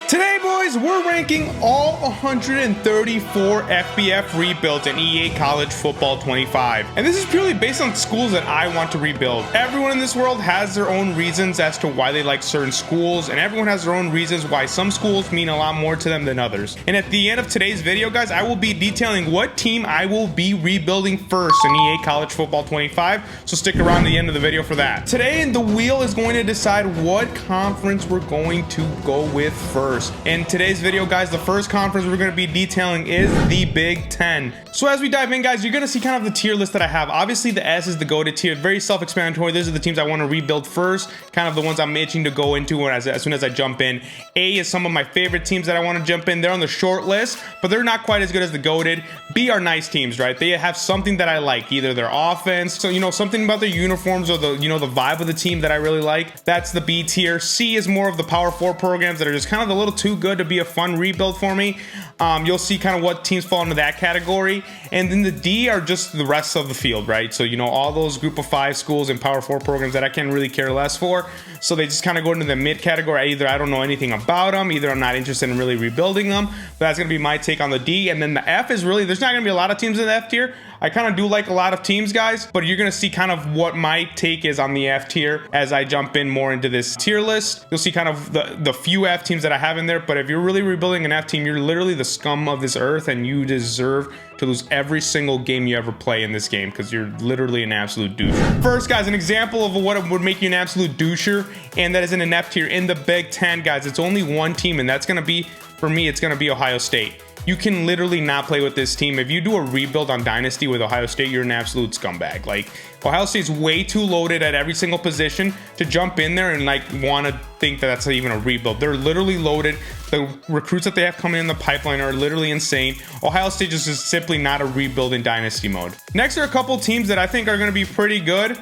Today, boys, we're ranking all 134 FBS rebuilds in EA College Football 25. And this is purely based on schools that I want to rebuild. Everyone in this world has their own reasons as to why they like certain schools, and everyone has their own reasons why some schools mean a lot more to them than others. And at the end of today's video, guys, I will be detailing what team I will be rebuilding first in EA College Football 25. So stick around to the end of the video for that. Today, the wheel is going to decide what conference we're going to go with first. In today's video, guys, the first conference we're going to be detailing is the Big Ten. So as we dive in, guys, you're going to see kind of the tier list that I have. Obviously, the S is the goated tier, very self-explanatory. These are the teams I want to rebuild first, kind of the ones I'm itching to go into as soon as I jump in. A is some of my favorite teams that I want to jump in. They're on the short list, but they're not quite as good as the goated. B are nice teams, right? They have something that I like, either their offense, so something about their uniforms, or the the vibe of the team that I really like. That's the B tier. C is more of the Power 4 programs that are just kind of a little too good to be a fun rebuild for me. You'll see kind of what teams fall into that category. And then the D are just the rest of the field, right? So all those group of 5 schools and Power 4 programs that I can really care less for. So they just kind of go into the mid category. Either I don't know anything about them, either I'm not interested in really rebuilding them. But that's going to be my take on the D. And then the F is really, there's not going to be a lot of teams in the F tier. I kind of do like a lot of teams, guys, but you're going to see kind of what my take is on the F tier as I jump in more into this tier list. You'll see kind of the few F teams that I have in there, but if you're really rebuilding an F team, you're literally the scum of this earth, and you deserve to lose every single game you ever play in this game because you're literally an absolute douche. First, guys, an example of what would make you an absolute doucher, and that is in an F tier in the Big Ten, guys. It's only one team, and that's going to be, for me, it's going to be Ohio State. You can literally not play with this team. If you do a rebuild on Dynasty with Ohio State, you're an absolute scumbag. Like, Ohio State's way too loaded at every single position to jump in there and want to think that that's even a rebuild. They're literally loaded. The recruits that they have coming in the pipeline are literally insane. Ohio State is just simply not a rebuild in Dynasty mode. Next are a couple teams that I think are going to be pretty good.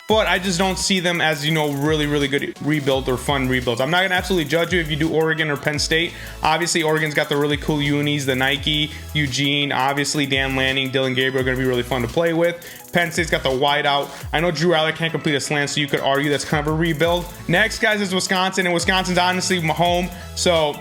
But I just don't see them as, really, really good rebuild or fun rebuilds. I'm not going to absolutely judge you if you do Oregon or Penn State. Obviously, Oregon's got the really cool unis, the Nike, Eugene, obviously Dan Lanning, Dylan Gabriel are going to be really fun to play with. Penn State's got the wide out. I know Drew Allen can't complete a slant, so you could argue that's kind of a rebuild. Next, guys, is Wisconsin, and Wisconsin's honestly my home, so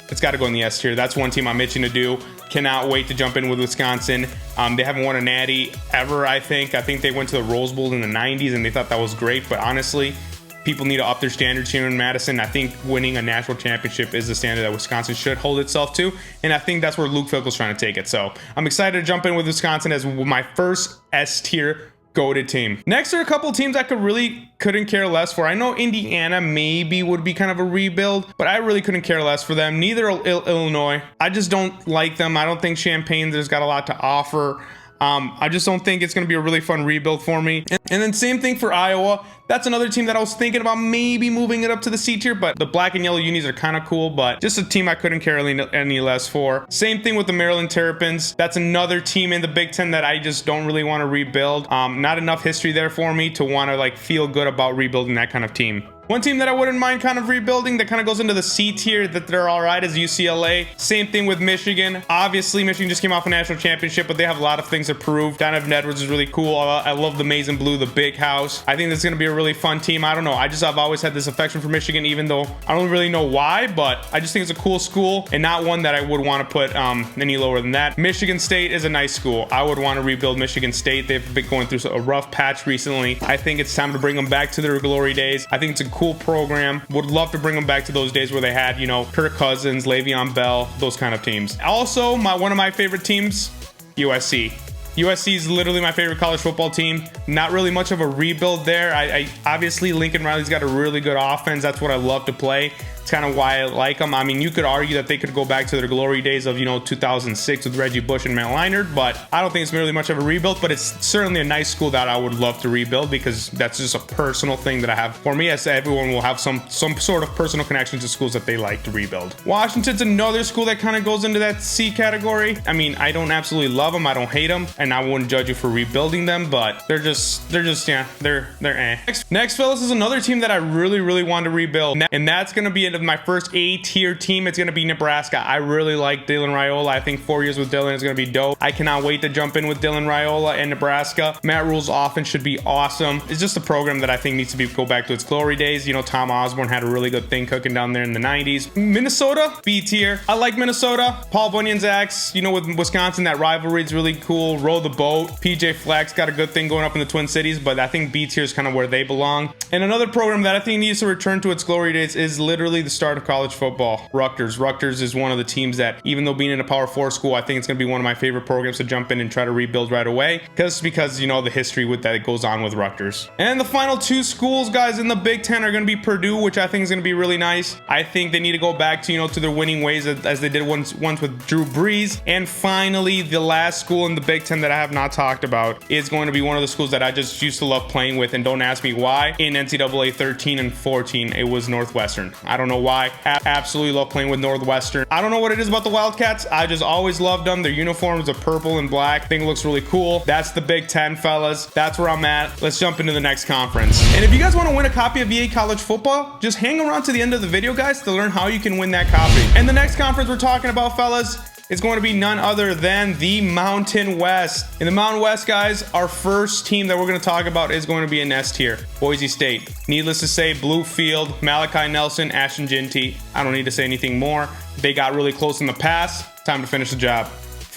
it's got to go in the S tier. That's one team I'm itching to do. Cannot wait to jump in with Wisconsin. They haven't won a natty ever, I think. I think they went to the Rose Bowl in the 90s, and they thought that was great. But honestly, people need to up their standards here in Madison. I think winning a national championship is the standard that Wisconsin should hold itself to. And I think that's where Luke Fickell's trying to take it. So I'm excited to jump in with Wisconsin as my first S tier goated team. Next are a couple teams I couldn't care less for. I know Indiana maybe would be kind of a rebuild, but I really couldn't care less for them. Neither Illinois. I just don't like them. I don't think Champaign there's got a lot to offer. I just don't think it's going to be a really fun rebuild for me. And then same thing for Iowa. That's another team that I was thinking about maybe moving it up to the C tier, but the black and yellow unis are kind of cool, but just a team I couldn't care any less for. Same thing with the Maryland Terrapins. That's another team in the Big Ten that I just don't really want to rebuild. Not enough history there for me to want to feel good about rebuilding that kind of team. One team that I wouldn't mind kind of rebuilding that kind of goes into the C tier that they're all right is UCLA. Same thing with Michigan. Obviously, Michigan just came off a national championship, but they have a lot of things to prove. Donovan Edwards is really cool. I love the maize and blue, the big house. I think this is going to be a really fun team. I don't know. I've always had this affection for Michigan, even though I don't really know why, but I just think it's a cool school and not one that I would want to put any lower than that. Michigan State is a nice school. I would want to rebuild Michigan State. They've been going through a rough patch recently. I think it's time to bring them back to their glory days. I think it's a cool program. Would love to bring them back to those days where they had, Kirk Cousins, Le'Veon Bell, those kind of teams. Also, one of my favorite teams, USC. USC is literally my favorite college football team. Not really much of a rebuild there. I obviously Lincoln Riley's got a really good offense. That's what I love to play. It's kind of why I like them. I mean, you could argue that they could go back to their glory days of 2006 with Reggie Bush and Matt Leinart, but I don't think it's really much of a rebuild. But it's certainly a nice school that I would love to rebuild because that's just a personal thing that I have. For me, as everyone will have some sort of personal connection to schools that they like to rebuild. Washington's another school that kind of goes into that C category. I mean, I don't absolutely love them. I don't hate them, and I wouldn't judge you for rebuilding them, but they're eh. Next, fellas, is another team that I really want to rebuild, and that's going to be of my first A-tier team, it's going to be Nebraska. I really like Dylan Raiola. I think 4 years with Dylan is going to be dope. I cannot wait to jump in with Dylan Raiola and Nebraska. Matt Rule's offense should be awesome. It's just a program that I think needs to go back to its glory days. You know, Tom Osborne had a really good thing cooking down there in the 90s. Minnesota, B-tier. I like Minnesota. Paul Bunyan's axe, you know, with Wisconsin, that rivalry is really cool. Row the boat. PJ Fleck's got a good thing going up in the Twin Cities, but I think B-tier is kind of where they belong. And another program that I think needs to return to its glory days is literally the start of college football. Rutgers. Rutgers is one of the teams that, even though being in a Power 4 school, I think it's going to be one of my favorite programs to jump in and try to rebuild right away. Because you know, the history with that goes on with Rutgers. And the final two schools, guys, in the Big Ten are going to be Purdue, which I think is going to be really nice. I think they need to go back to, you know, to their winning ways as they did once with Drew Brees. And finally, the last school in the Big Ten that I have not talked about is going to be one of the schools that I just used to love playing with, and don't ask me why. In NCAA 13 and 14, it was Northwestern. I don't know why. Absolutely love playing with Northwestern. I don't know what it is about the Wildcats. I just always loved them. Their uniforms are purple and black. I think it looks really cool. That's the Big Ten, fellas. That's where I'm at. Let's jump into the next conference. And if you guys want to win a copy of EA College Football, just hang around to the end of the video, guys, to learn how you can win that copy. And the next conference we're talking about, fellas, is going to be none other than the Mountain West. In the Mountain West, guys, our first team that we're going to talk about is going to be an S tier, Boise State. Needless to say, Blue Field, Malachi Nelson, Ashton Ginty. I don't need to say anything more. They got really close in the past. Time to finish the job.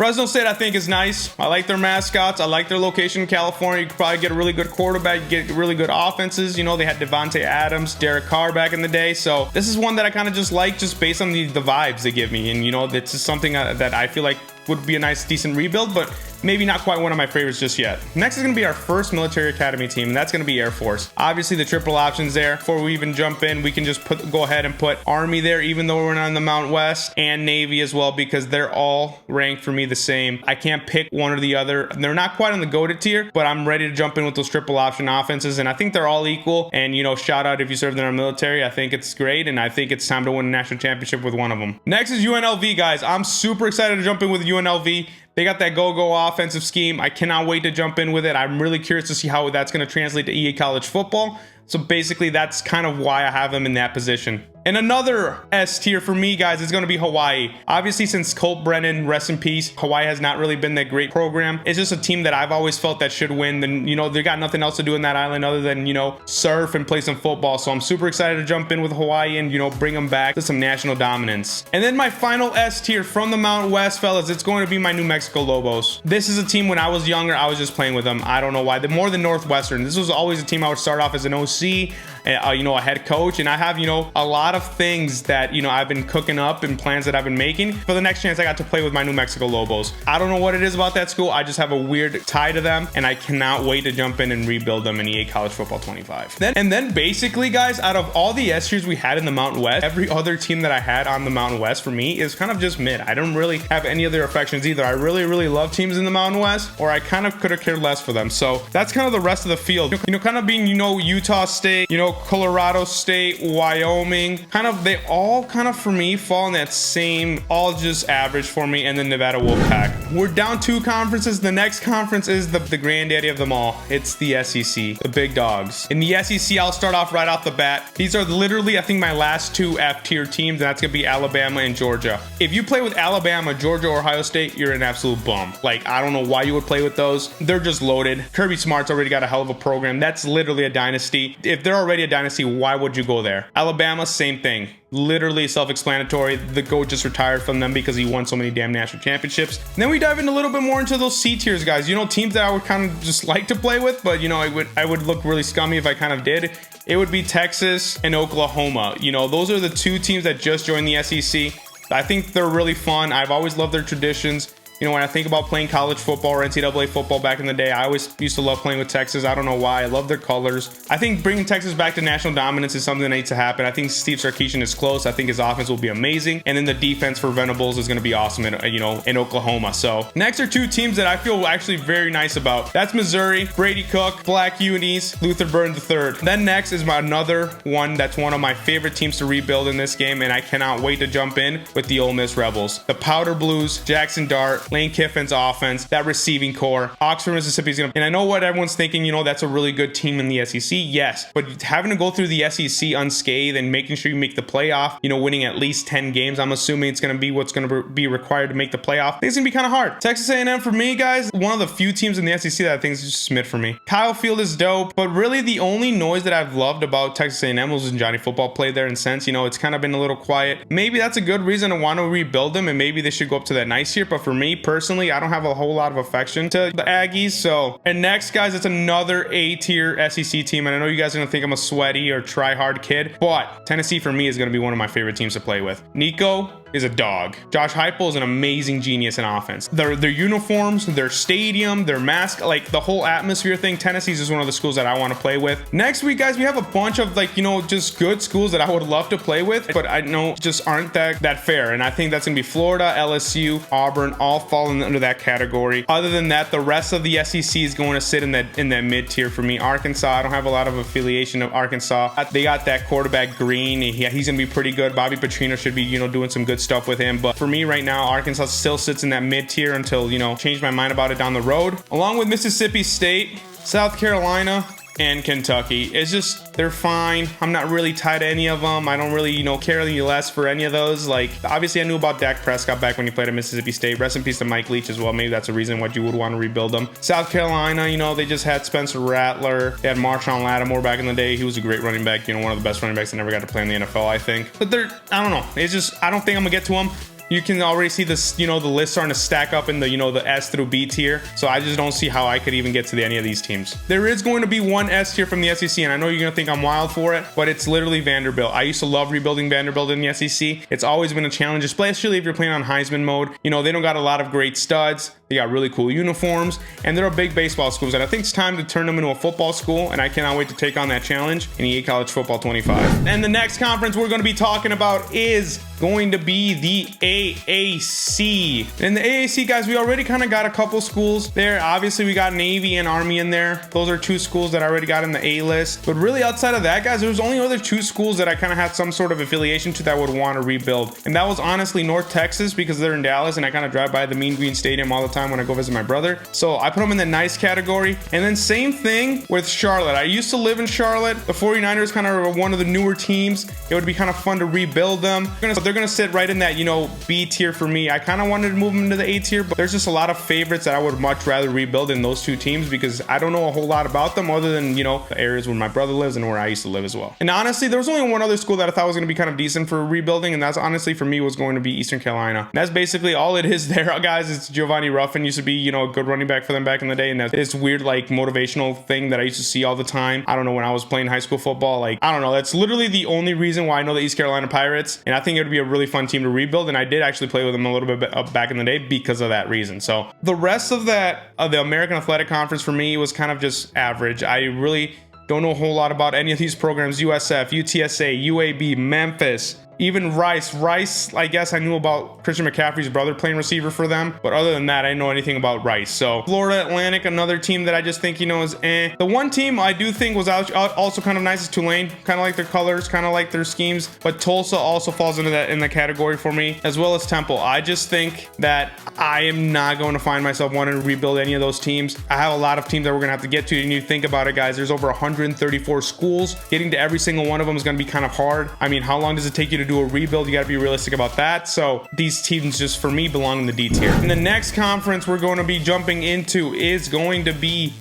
Fresno State, I think, is nice. I like their mascots. I like their location in California. You could probably get a really good quarterback, get really good offenses. You know, they had Devontae Adams, Derek Carr back in the day. So this is one that I kind of just like, just based on the vibes they give me. And, you know, this is something that I feel like would be a nice, decent rebuild, but maybe not quite one of my favorites just yet. Next is going to be our first military academy team, and that's going to be Air Force. Obviously, the triple options there. Before we even jump in, we can just go ahead and put Army there, even though we're not in the Mountain West, and Navy as well, because they're all ranked for me the same. I can't pick one or the other. They're not quite on the goated tier, but I'm ready to jump in with those triple option offenses, and I think they're all equal. And, you know, shout out if you served in our military. I think it's great, and I think it's time to win a national championship with one of them. Next is UNLV, guys. I'm super excited to jump in with UNLV. They got that go-go offensive scheme. I cannot wait to jump in with it. I'm really curious to see how that's going to translate to EA College Football. So basically, that's kind of why I have them in that position. And another S tier for me, guys, is going to be Hawaii. Obviously, since Colt Brennan, rest in peace, Hawaii has not really been that great program. It's just a team that I've always felt that should win. Then, you know, they got nothing else to do in that island other than, you know, surf and play some football. So I'm super excited to jump in with Hawaii and, you know, bring them back to some national dominance. And then my final S tier from the Mountain West, fellas, it's going to be my New Mexico Lobos. This is a team when I was younger, I was just playing with them. I don't know why. They're more than Northwestern. This was always a team I would start off as an OC, you know, a head coach, and I have, you know, a lot of things that, you know, I've been cooking up and plans that I've been making for the next chance I got to play with my New Mexico Lobos. I don't know what it is about that school. I just have a weird tie to them, and I cannot wait to jump in and rebuild them in EA College Football 25. Then basically, guys, out of all the S tiers we had in the Mountain West, every other team that I had on the Mountain West for me is kind of just mid. I don't really have any other affections either. I really love teams in the Mountain West, or I kind of could have cared less for them. So that's kind of the rest of the field. You know, kind of being, you know, Utah State, you know, Colorado State, Wyoming, kind of, they all kind of for me fall in that same, all just average for me, and then Nevada Wolfpack. We're down 2 conferences. The next conference is the granddaddy of them all. It's the SEC, the big dogs. In the SEC, I'll start off right off the bat. These are literally, I think, my last 2 F tier teams, and that's gonna be Alabama and Georgia. If you play with Alabama, Georgia, or Ohio State, you're an absolute bum. Like, I don't know why you would play with those. They're just loaded. Kirby Smart's already got a hell of a program. That's literally a dynasty. If they're already a dynasty, why would you go there? Alabama, same thing. Literally self-explanatory. The GOAT just retired from them because he won so many damn national championships. And then we dive in a little bit more into those C tiers, guys. You know, teams that I would kind of just like to play with, but, you know, I would look really scummy if I kind of did. It would be Texas and Oklahoma. You know, those are the 2 teams that just joined the SEC. I think they're really fun. I've always loved their traditions. You know, when I think about playing college football or NCAA football back in the day, I always used to love playing with Texas. I don't know why. I love their colors. I think bringing Texas back to national dominance is something that needs to happen. I think Steve Sarkisian is close. I think his offense will be amazing. And then the defense for Venables is going to be awesome in, you know, in Oklahoma. So next are 2 teams that I feel actually very nice about. That's Missouri, Brady Cook, Black Unis, Luther Burns III. Then next is another one that's one of my favorite teams to rebuild in this game, and I cannot wait to jump in with the Ole Miss Rebels. The Powder Blues, Jackson Dart, Lane Kiffin's offense, that receiving core. Oxford, Mississippi is going to, and I know what everyone's thinking, you know, that's a really good team in the SEC. Yes, but having to go through the SEC unscathed and making sure you make the playoff, you know, winning at least 10 games, I'm assuming it's going to be what's going to be required to make the playoff. I think it's going to be kind of hard. Texas A&M for me, guys, one of the few teams in the SEC that I think is just Smith for me. Kyle Field is dope, but really the only noise that I've loved about Texas A&M was when Johnny Football played there, and since, you know, it's kind of been a little quiet. Maybe that's a good reason to want to rebuild them, and maybe they should go up to that nice tier. But for me personally, I don't have a whole lot of affection to the Aggies. So, and next, guys, it's another A-tier SEC team, and I know you guys are gonna think I'm a sweaty or try-hard kid, but Tennessee for me is gonna be one of my favorite teams to play with. Nico is a dog. Josh Heupel is an amazing genius in offense. Their uniforms, their stadium, their mask, like the whole atmosphere thing. Tennessee's is one of the schools that I want to play with. Next week, guys, we have a bunch of, like, you know, just good schools that I would love to play with, but I know just aren't that fair. And I think that's gonna be Florida, LSU, Auburn, all falling under that category. Other than that, the rest of the SEC is going to sit in that mid tier for me. Arkansas, I don't have a lot of affiliation of Arkansas. They got that quarterback Green. He's gonna be pretty good. Bobby Petrino should be, you know, doing some good stuff with him. But for me right now, Arkansas still sits in that mid tier until, you know, change my mind about it down the road. Along with Mississippi State, South Carolina, and Kentucky. It's just, they're fine. I'm not really tied to any of them. I don't really, you know, care any less for any of those. Like, obviously I knew about Dak Prescott back when he played at Mississippi State. Rest in peace to Mike Leach as well. Maybe that's a reason why you would want to rebuild them. South Carolina, you know, they just had Spencer Rattler. They had Marshawn Lattimore back in the day. He was a great running back, you know, one of the best running backs that never got to play in the NFL, I think. But they're, I don't know. It's just, I don't think I'm gonna get to them. You can already see this, you know, the list starting to stack up in the, you know, the S through B tier. So I just don't see how I could even get to any of these teams. There is going to be one S tier from the SEC, and I know you're going to think I'm wild for it, but it's literally Vanderbilt. I used to love rebuilding Vanderbilt in the SEC. It's always been a challenge, especially if you're playing on Heisman mode. You know, they don't got a lot of great studs. They got really cool uniforms, and they're a big baseball school. And I think it's time to turn them into a football school, and I cannot wait to take on that challenge in EA College Football 25. And the next conference we're going to be talking about is going to be the AAC. In the AAC, guys, we already kind of got a couple schools there. Obviously, we got Navy and Army in there. Those are two schools that I already got in the A list. But really, outside of that, guys, there's only other two schools that I kind of had some sort of affiliation to that I would want to rebuild. And that was honestly North Texas, because they're in Dallas, and I kind of drive by the Mean Green Stadium all the time when I go visit my brother. So I put them in the nice category. And then same thing with Charlotte. I used to live in Charlotte. The 49ers kind of one of the newer teams. It would be kind of fun to rebuild them. They're going to sit right in that, you know, B tier for me. I kind of wanted to move them into the A tier, but there's just a lot of favorites that I would much rather rebuild in those two teams, because I don't know a whole lot about them other than, you know, the areas where my brother lives and where I used to live as well. And honestly, there was only one other school that I thought was going to be kind of decent for rebuilding, and that's honestly for me was going to be Eastern Carolina. And that's basically all it is there, guys. It's Giovanni Ruffin used to be, you know, a good running back for them back in the day, and that's this weird like motivational thing that I used to see all the time. I don't know, when I was playing high school football, like, I don't know, that's literally the only reason why I know the East Carolina Pirates, and I think it would be a really fun team to rebuild. And I did actually play with them a little bit back in the day because of that reason. So the rest of that, the American Athletic Conference for me was kind of just average. I really don't know a whole lot about any of these programs. USF, UTSA, UAB, Memphis, even Rice, I guess I knew about Christian McCaffrey's brother playing receiver for them. But other than that, I didn't know anything about Rice. So Florida Atlantic, another team that I just think, you know, is eh. The one team I do think was also kind of nice is Tulane. Kind of like their colors, kind of like their schemes. But Tulsa also falls into that in the category for me, as well as Temple. I just think that I am not going to find myself wanting to rebuild any of those teams. I have a lot of teams that we're going to have to get to. And you think about it, guys, there's over 134 schools. Getting to every single one of them is going to be kind of hard. I mean, how long does it take you to do a rebuild? You got to be realistic about that. So these teams just for me belong in the D tier. And the next conference we're going to be jumping into is going to be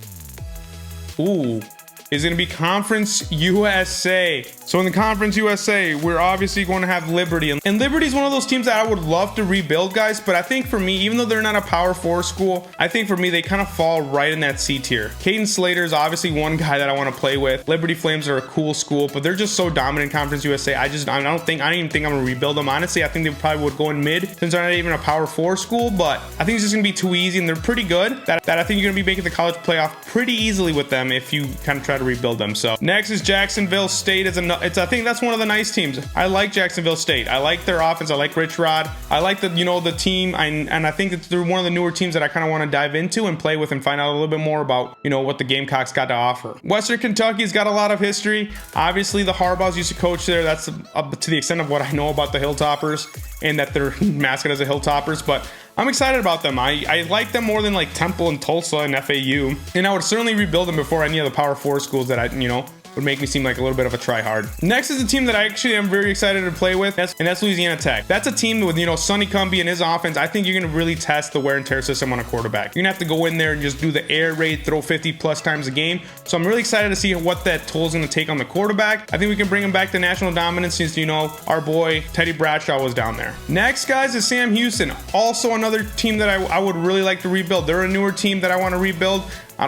Conference USA. So in the Conference USA, we're obviously going to have Liberty. And Liberty is one of those teams that I would love to rebuild, guys. But I think for me, even though they're not a Power 4 school, I think for me, they kind of fall right in that C tier. Caden Slater is obviously one guy that I want to play with. Liberty Flames are a cool school, but they're just so dominant in Conference USA. I don't even think I'm going to rebuild them. Honestly, I think they probably would go in mid since they're not even a Power 4 school. But I think it's just going to be too easy, and they're pretty good that I think you're going to be making the college playoff pretty easily with them if you kind of try to rebuild them. So next is Jacksonville State. I think that's one of the nice teams. I like Jacksonville State. I like their offense. I like Rich Rod. I like the team. And I think that they're one of the newer teams that I kind of want to dive into and play with and find out a little bit more about, you know, what the Gamecocks got to offer. Western Kentucky's got a lot of history. Obviously, the Harbaughs used to coach there. That's up to the extent of what I know about the Hilltoppers and that their mascot is a Hilltoppers. But I'm excited about them. I like them more than like Temple and Tulsa and FAU. And I would certainly rebuild them before any of the Power 4 schools that would make me seem like a little bit of a try-hard. Next is a team that I actually am very excited to play with, and that's Louisiana Tech. That's a team with, Sonny Cumbie and his offense. I think you're going to really test the wear and tear system on a quarterback. You're going to have to go in there and just do the air raid, throw 50 plus times a game. So I'm really excited to see what that toll is going to take on the quarterback. I think we can bring him back to national dominance since, our boy Teddy Bradshaw was down there. Next, guys, is Sam Houston. Also another team that I would really like to rebuild. They're a newer team that I want to rebuild.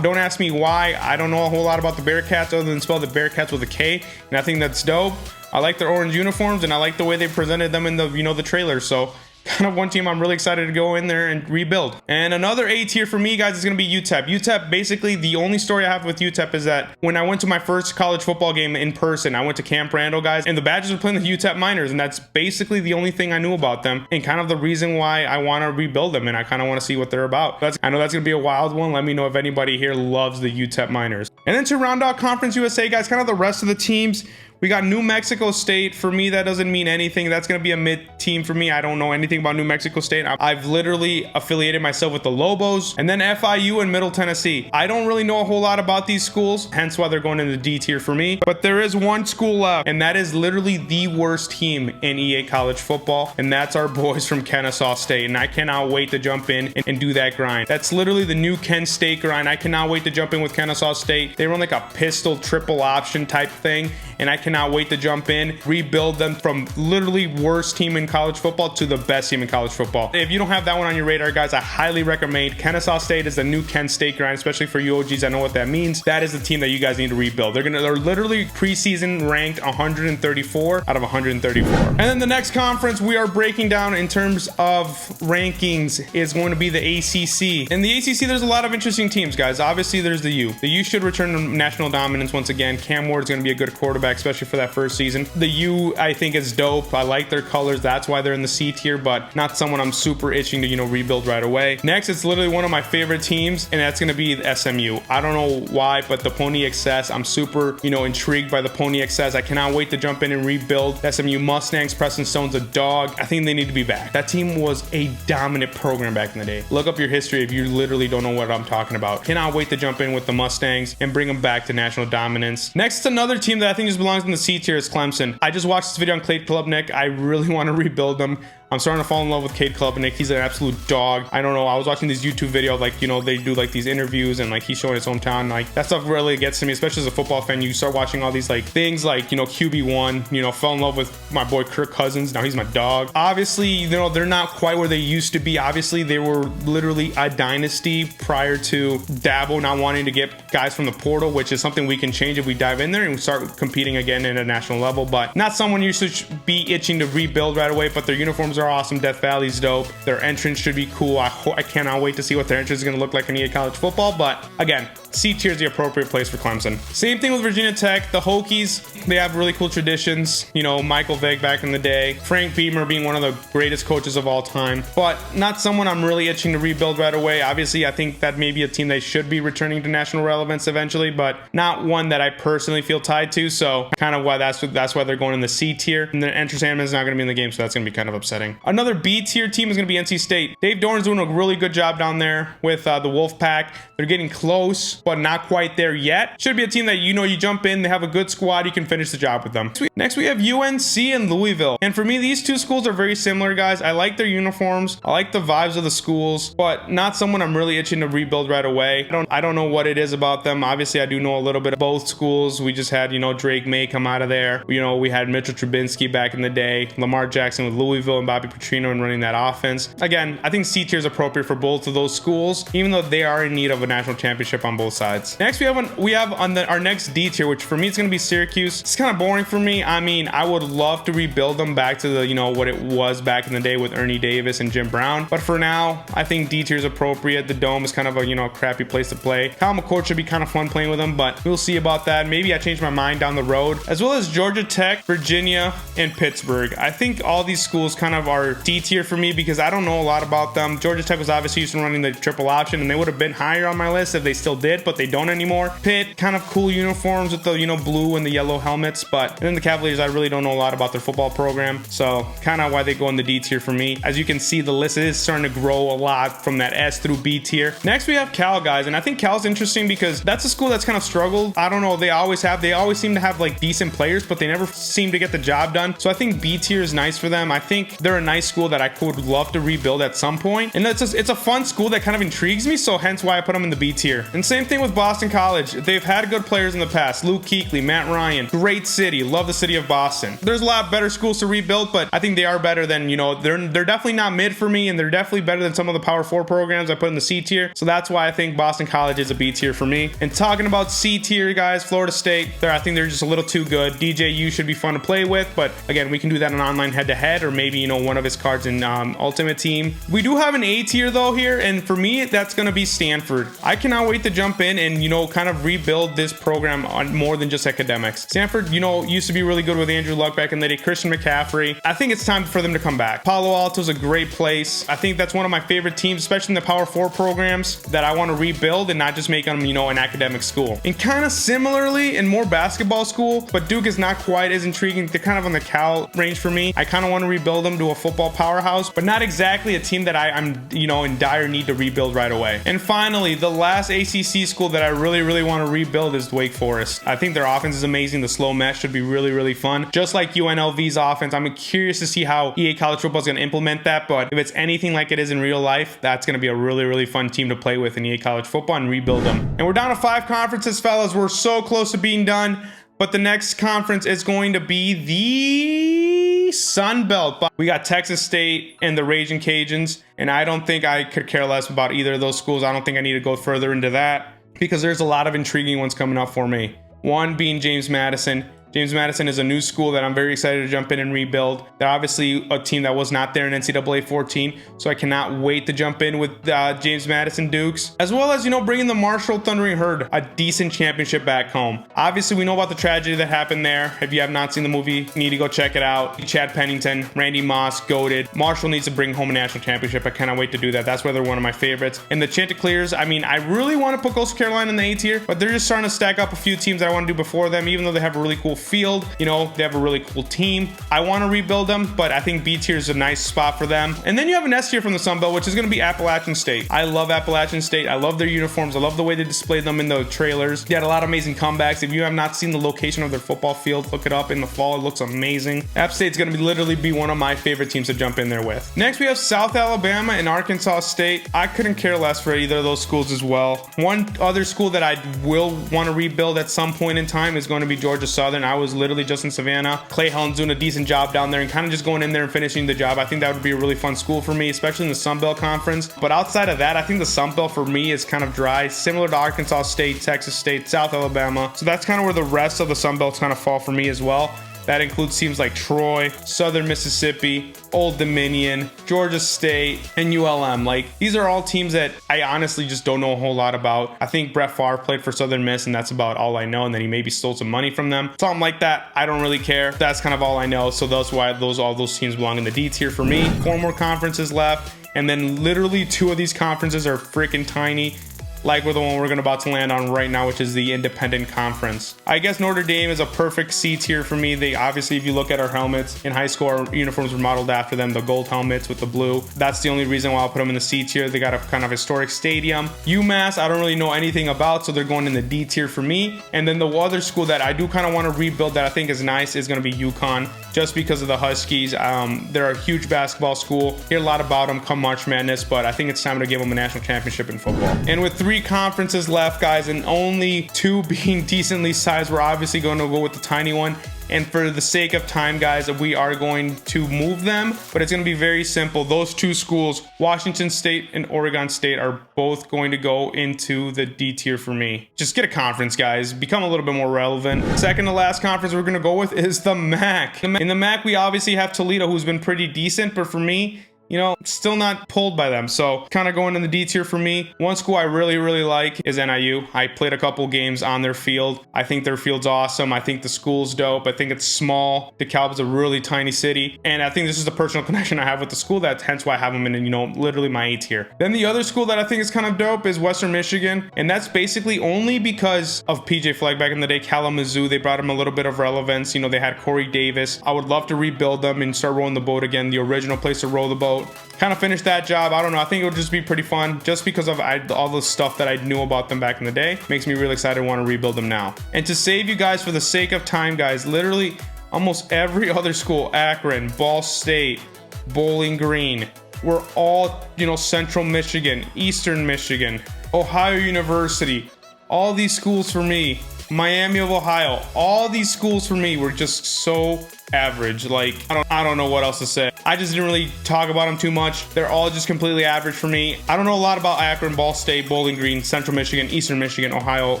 Don't ask me why. I don't know a whole lot about the Bearcats other than spell the Bearcats with a K, and I think that's dope. I like their orange uniforms, and I like the way they presented them in the, the trailer. So kind of one team I'm really excited to go in there and rebuild. And another A tier for me, guys, is going to be UTEP. UTEP, basically, the only story I have with UTEP is that when I went to my first college football game in person, I went to Camp Randall, guys, and the Badgers were playing the UTEP Miners, and that's basically the only thing I knew about them and kind of the reason why I want to rebuild them, and I kind of want to see what they're about. I know that's going to be a wild one. Let me know if anybody here loves the UTEP Miners. And then to round out Conference USA, guys, kind of the rest of the teams. We got New Mexico State. For me, that doesn't mean anything. That's going to be a mid team for me. I don't know anything about New Mexico State. I've literally affiliated myself with the Lobos, and then FIU and Middle Tennessee. I don't really know a whole lot about these schools, hence why they're going into D tier for me. But there is one school left, and that is literally the worst team in EA college football, and that's our boys from Kennesaw State. And I cannot wait to jump in and do that grind. That's literally the new Kent State grind. I cannot wait to jump in with Kennesaw State. They run like a pistol triple option type thing, and I cannot wait to jump in, rebuild them from literally worst team in college football to the best team in college football. If you don't have that one on your radar, guys, I highly recommend. Kennesaw State is the new Kent State grind, especially for you OGs. I know what that means. That is the team that you guys need to rebuild. They're literally preseason ranked 134 out of 134. And then the next conference we are breaking down in terms of rankings is going to be the ACC. In the ACC, there's a lot of interesting teams, guys. Obviously, there's the U. The U should return to national dominance once again. Cam Ward is going to be a good quarterback, especially for that first season. The U, I think, is dope. I like their colors. That's why they're in the C tier, but not someone I'm super itching to, rebuild right away. Next, it's literally one of my favorite teams, and that's going to be the SMU. I don't know why, but the Pony XS, I'm super, intrigued by the Pony XS. I cannot wait to jump in and rebuild SMU Mustangs. Preston Stone's a dog. I think they need to be back. That team was a dominant program back in the day. Look up your history if you literally don't know what I'm talking about. Cannot wait to jump in with the Mustangs and bring them back to national dominance. Next, another team that I think just belongs in the C tier is Clemson. I just watched this video on Cade Klubnik. I really want to rebuild them. I'm starting to fall in love with Cade Klubnik. He's an absolute dog. I don't know. I was watching these YouTube videos, like, they do like these interviews and like he's showing his hometown. Like that stuff really gets to me, especially as a football fan. You start watching all these like things like, QB1, fell in love with my boy Kirk Cousins. Now he's my dog. Obviously, they're not quite where they used to be. Obviously, they were literally a dynasty prior to Dabo not wanting to get guys from the portal, which is something we can change if we dive in there and we start competing again at a national level. But not someone you should be itching to rebuild right away, but their uniforms are awesome. Death Valley's dope. Their entrance should be cool. I cannot wait to see what their entrance is going to look like in EA college football. But again, C tier is the appropriate place for Clemson. Same thing with Virginia Tech. The Hokies, they have really cool traditions. Michael Vick back in the day. Frank Beamer being one of the greatest coaches of all time. But not someone I'm really itching to rebuild right away. Obviously, I think that may be a team they should be returning to national relevance eventually, but not one that I personally feel tied to. So kind of why that's why they're going in the C tier. And then Enter Sandman is not going to be in the game, so that's going to be kind of upsetting. Another B tier team is going to be NC State. Dave Doran's doing a really good job down there with the Wolfpack. They're getting close, but not quite there yet. Should be a team that you jump in, they have a good squad, you can finish the job with them. Next we have UNC and Louisville. And for me, these two schools are very similar, guys. I like their uniforms. I like the vibes of the schools, but not someone I'm really itching to rebuild right away. I don't know what it is about them. Obviously, I do know a little bit of both schools. We just had, Drake May come out of there. We had Mitchell Trubisky back in the day, Lamar Jackson with Louisville and Bobby Petrino and running that offense. Again, I think C tier is appropriate for both of those schools, even though they are in need of a national championship on both sides. Next, we have our next D tier, which for me, it's going to be Syracuse. It's kind of boring for me. I mean, I would love to rebuild them back to the, what it was back in the day with Ernie Davis and Jim Brown. But for now, I think D tier is appropriate. The Dome is kind of a, crappy place to play. Kyle McCord should be kind of fun playing with them, but we'll see about that. Maybe I change my mind down the road. As well as Georgia Tech, Virginia, and Pittsburgh. I think all these schools kind of are D tier for me because I don't know a lot about them. Georgia Tech was obviously used to running the triple option, and they would have been higher on my list if they still did, but they don't anymore. Pitt, kind of cool uniforms with the, you know, blue and the yellow helmets, but then the Cavaliers, I really don't know a lot about their football program, so kind of why they go in the D tier for me. As you can see, the list is starting to grow a lot from that S through B tier. Next, we have Cal, guys, and I think Cal's interesting because that's a school that's kind of struggled. I don't know, they always seem to have like decent players, but they never seem to get the job done. So I think B tier is nice for them. I think they're a nice school that I would love to rebuild at some point, and it's a fun school that kind of intrigues me, so hence why I put them in the B tier. And same thing with Boston College. They've had good players in the past. Luke Kuechly, Matt Ryan, great city. Love the city of Boston. There's a lot better schools to rebuild, but I think they are better than, you know, they're definitely not mid for me, and they're definitely better than some of the Power 4 programs I put in the C tier. So that's why I think Boston College is a B tier for me. And talking about C tier, guys, Florida State, I think they're just a little too good. DJU should be fun to play with, but again, we can do that in online head-to-head, or maybe, you know, one of his cards in Ultimate Team. We do have an A tier though here, and for me, that's going to be Stanford. I cannot wait to jump in and, you know, kind of rebuild this program on more than just academics. Stanford, you know, used to be really good with Andrew Luck back in the day, Christian McCaffrey. I think it's time for them to come back. Palo Alto's a great place. I think that's one of my favorite teams, especially in the Power 4 programs, that I want to rebuild and not just make them, you know, an academic school. And kind of similarly, in more basketball school, but Duke is not quite as intriguing. They're kind of on the Cal range for me. I kind of want to rebuild them to a football powerhouse, but not exactly a team that I'm, you know, in dire need to rebuild right away. And finally, the last ACC school that I really want to rebuild is Wake Forest. I think their offense is amazing. The slow mesh should be really fun. Just like UNLV's offense, I'm curious to see how EA College Football is going to implement that, but if it's anything like it is in real life, that's going to be a really fun team to play with in EA College Football and rebuild them. And we're down to 5 conferences, fellas. We're so close to being done, but the next conference is going to be the Sun Belt. We got Texas State and the Raging Cajuns, and I don't think I could care less about either of those schools. I don't think I need to go further into that because there's a lot of intriguing ones coming up for me. One being James Madison. James Madison is a new school that I'm very excited to jump in and rebuild. They're obviously a team that was not there in NCAA 14, so I cannot wait to jump in with James Madison Dukes, as well as, you know, bringing the Marshall Thundering Herd a decent championship back home. Obviously, we know about the tragedy that happened there. If you have not seen the movie, you need to go check it out. Chad Pennington, Randy Moss, goated. Marshall needs to bring home a national championship. I cannot wait to do that. That's why they're one of my favorites. And the Chanticleers, I mean, I really want to put Coastal Carolina in the A tier, but they're just starting to stack up a few teams that I want to do before them, even though they have a really cool field. You know, they have a really cool team. I want to rebuild them, but I think B tier is a nice spot for them. And then you have an S tier from the Sun Belt, which is going to be Appalachian State. I love Appalachian State. I love their uniforms. I love the way they displayed them in the trailers. They had a lot of amazing comebacks. If you have not seen the location of their football field, look it up in the fall. It looks amazing. App State's going to literally be one of my favorite teams to jump in there with. Next, we have South Alabama and Arkansas State. I couldn't care less for either of those schools as well. One other school that I will want to rebuild at some point in time is going to be Georgia Southern. I was literally just in Savannah. Clay Helton's doing a decent job down there and kind of just going in there and finishing the job. I think that would be a really fun school for me, especially in the Sun Belt Conference. But outside of that, I think the Sun Belt for me is kind of dry, similar to Arkansas State, Texas State, South Alabama. So that's kind of where the rest of the Sun Belts kind of fall for me as well. That includes teams like Troy, Southern Mississippi, Old Dominion, Georgia State, and ULM. Like, these are all teams that I honestly just don't know a whole lot about. I think Brett Favre played for Southern Miss, and that's about all I know. And then he maybe stole some money from them. Something like that. I don't really care. That's kind of all I know. So that's why all those teams belong in the D tier for me. 4 more conferences left. And then literally 2 of these conferences are freaking tiny, like with the one we're about to land on right now, which is the Independent Conference. I guess Notre Dame is a perfect C tier for me. They obviously, if you look at our helmets in high school, our uniforms were modeled after them, the gold helmets with the blue. That's the only reason why I'll put them in the C tier. They got a kind of historic stadium. UMass, I don't really know anything about, so they're going in the D tier for me. And then the other school that I do kind of want to rebuild that I think is nice is going to be UConn, just because of the Huskies. They're a huge basketball school. Hear a lot about them come March Madness, but I think it's time to give them a national championship in football. And with 3 conferences left, guys, and only 2 being decently sized, we're obviously going to go with the tiny one. And for the sake of time, guys, we are going to move them, but it's going to be very simple. Those 2 schools, Washington State and Oregon State, are both going to go into the D tier for me. Just get a conference, guys. Become a little bit more relevant. Second to last conference we're going to go with is the MAC. In the MAC, we obviously have Toledo, who's been pretty decent, but for me, you know, still not pulled by them. So kind of going in the D tier for me. One school I really like is NIU. I played a couple games on their field. I think their field's awesome. I think the school's dope. I think it's small. DeKalb is a really tiny city. And I think this is the personal connection I have with the school. That's hence why I have them in, you know, literally my A tier. Then the other school that I think is kind of dope is Western Michigan. And that's basically only because of PJ Fleck back in the day, Kalamazoo. They brought him a little bit of relevance. You know, they had Corey Davis. I would love to rebuild them and start rowing the boat again. The original place to row the boat. Kind of finish that job. I don't know. I think it would just be pretty fun just because of all the stuff that I knew about them back in the day. Makes me really excited to want to rebuild them now. And to save you guys for the sake of time, guys, literally almost every other school, Akron, Ball State, Bowling Green, we're all, you know, Central Michigan, Eastern Michigan, Ohio University, all these schools for me, Miami of Ohio, all these schools for me were just so average. Like, I don't know what else to say. I just didn't really talk about them too much. They're all just completely average for me. I don't know a lot about Akron, Ball State, Bowling Green, Central Michigan, Eastern Michigan, Ohio,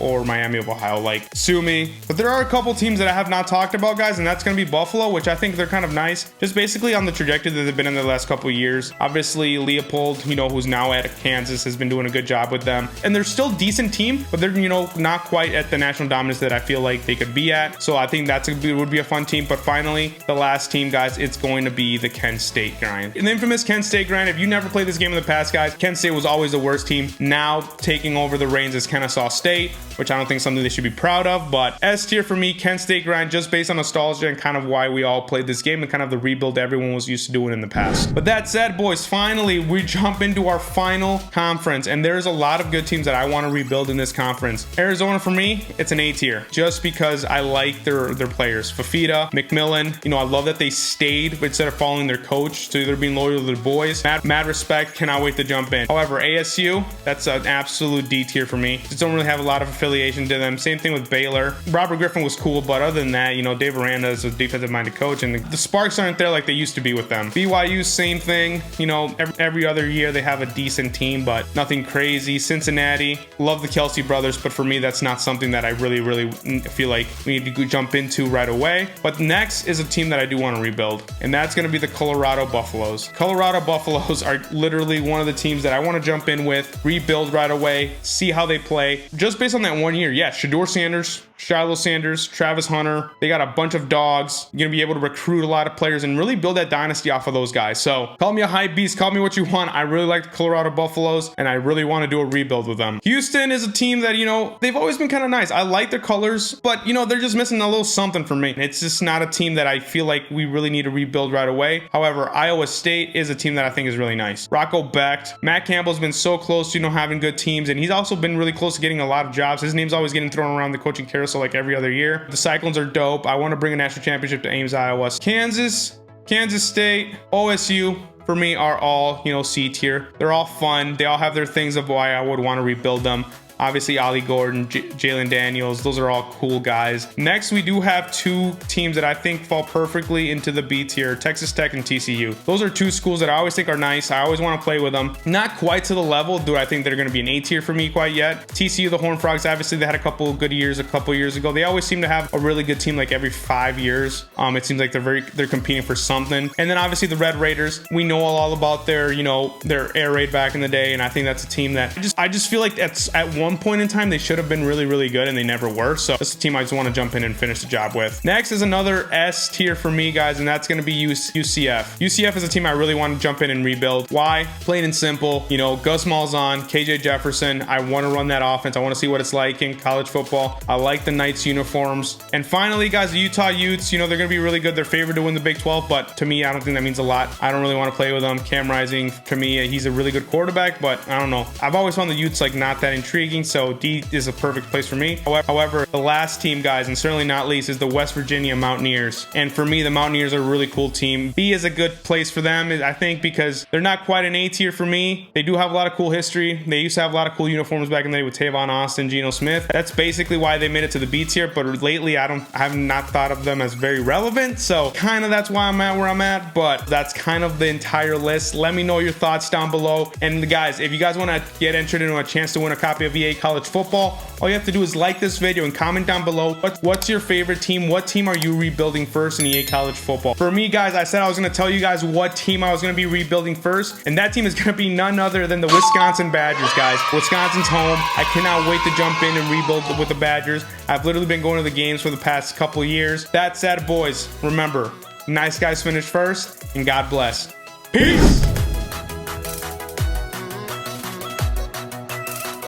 or Miami of Ohio. Like, sue me. But there are a couple teams that I have not talked about, guys, and that's going to be Buffalo, which I think they're kind of nice. Just basically on the trajectory that they've been in the last couple of years. Obviously, Leopold, you know, who's now at Kansas, has been doing a good job with them. And they're still a decent team, but they're, you know, not quite at the national dominance that I feel like they could be at. So I think would be a fun team. But finally, the last team, guys, it's going to be the Kent State grind. In the infamous Kent State grind, if you never played this game in the past, guys, Kent State was always the worst team. Now taking over the reins is Kennesaw State, which I don't think is something they should be proud of. But S tier for me, Kent State grind, just based on nostalgia and kind of why we all played this game and kind of the rebuild everyone was used to doing in the past. But that said, boys, finally we jump into our final conference, and there's a lot of good teams that I want to rebuild in this conference. Arizona for me, it's an A tier, just because I like their players. Fafita, McMillan, you know, I love that they stayed instead of following their coach, so they're being loyal to their boys. Mad respect, cannot wait to jump in. However, ASU, that's an absolute D tier for me. Just don't really have a lot of affiliation to them. Same thing with Baylor. Robert Griffin was cool, but other than that, you know, Dave Aranda is a defensive-minded coach, and the sparks aren't there like they used to be with them. BYU, same thing. You know, every other year they have a decent team, but nothing crazy. Cincinnati, love the Kelsey brothers, but for me, that's not something that I really feel like we need to jump into right away. But next is a team that I do want to rebuild, and that's going to be the Colorado Buffaloes. Colorado Buffaloes are literally one of the teams that I want to jump in with, rebuild right away, see how they play. Just based on that 1 year, yeah, Shedeur Sanders, Shiloh Sanders, Travis Hunter, they got a bunch of dogs. You're going to be able to recruit a lot of players and really build that dynasty off of those guys. So call me a hype beast, call me what you want. I really like the Colorado Buffaloes, and I really want to do a rebuild with them. Houston is a team that, you know, they've always been kind of nice. I like their colors, but, you know, they're just missing a little something for me. It's just not a team that I feel like we really need to rebuild right away. However, Iowa State is a team that I think is really nice. Rocco Becht, Matt Campbell's been so close to, you know, having good teams, and he's also been really close to getting a lot of jobs. His name's always getting thrown around the coaching carousel like every other year. The Cyclones are dope. I want to bring a national championship to Ames, Iowa. Kansas State, OSU, for me are all, you know, C tier. They're all fun. They all have their things of why I would want to rebuild them. Obviously, Ollie Gordon, Jalen Daniels, those are all cool guys. Next, we do have two teams that I think fall perfectly into the B tier, Texas Tech and TCU. Those are two schools that I always think are nice. I always want to play with them. Not quite to the level, do I think they're going to be an A tier for me quite yet. TCU, the Horned Frogs, obviously they had a couple of good years a couple years ago. They always seem to have a really good team like every 5 years. It seems like they're competing for something. And then obviously the Red Raiders, we know all about their, you know, their air raid back in the day, and I think that's a team that I just feel like that's at one point in time they should have been really good, and they never were. So that's a team I just want to jump in and finish the job with. Next is another S tier for me, guys, and that's going to be UCF. UCF is a team I really want to jump in and rebuild. Why? Plain and simple, you know, Gus Malzahn, KJ Jefferson. I want to run that offense. I want to see what it's like in college football. I like the Knights uniforms. And finally, guys, the Utah Utes, you know, they're going to be really good. They're favored to win the Big 12, but to me, I don't think that means a lot. I don't really want to play with them. Cam Rising, to me, he's a really good quarterback, but I don't know. I've always found the Utes like not that intriguing, so D is a perfect place for me. However, the last team, guys, and certainly not least, is the West Virginia Mountaineers. And for me, the Mountaineers are a really cool team. B is a good place for them, I think, because they're not quite an A tier for me. They do have a lot of cool history. They used to have a lot of cool uniforms back in the day with Tavon Austin, Geno Smith. That's basically why they made it to the B tier, but lately I have not thought of them as very relevant. So kind of that's why I'm at where I'm at, but that's kind of the entire list. Let me know your thoughts down below. And guys, if you guys want to get entered into a chance to win a copy of EA college football. All you have to do is like this video and comment down below what's your favorite team. What team are you rebuilding first in EA college football? For me, guys, I said I was going to tell you guys what team I was going to be rebuilding first, and that team is going to be none other than the Wisconsin Badgers, guys. Wisconsin's home. I cannot wait to jump in and rebuild with the Badgers. I've literally been going to the games for the past couple of years. That said, boys, remember, nice guys finish first, and God bless. Peace!